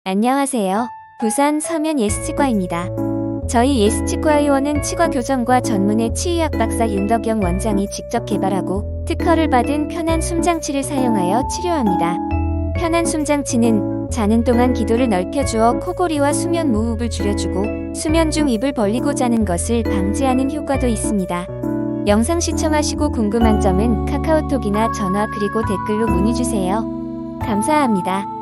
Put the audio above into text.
안녕하세요. 부산 서면 예스치과입니다. 저희 예스치과 의원은 치과 교정과 전문의 치의학 박사 윤덕영 원장이 직접 개발하고 특허를 받은 편한 숨장치를 사용하여 치료합니다. 편한 숨장치는 자는 동안 기도를 넓혀주어 코골이와 수면 무호흡을 줄여주고 수면 중 입을 벌리고 자는 것을 방지하는 효과도 있습니다. 영상 시청하시고 궁금한 점은 카카오톡이나 전화 그리고 댓글로 문의주세요. 감사합니다.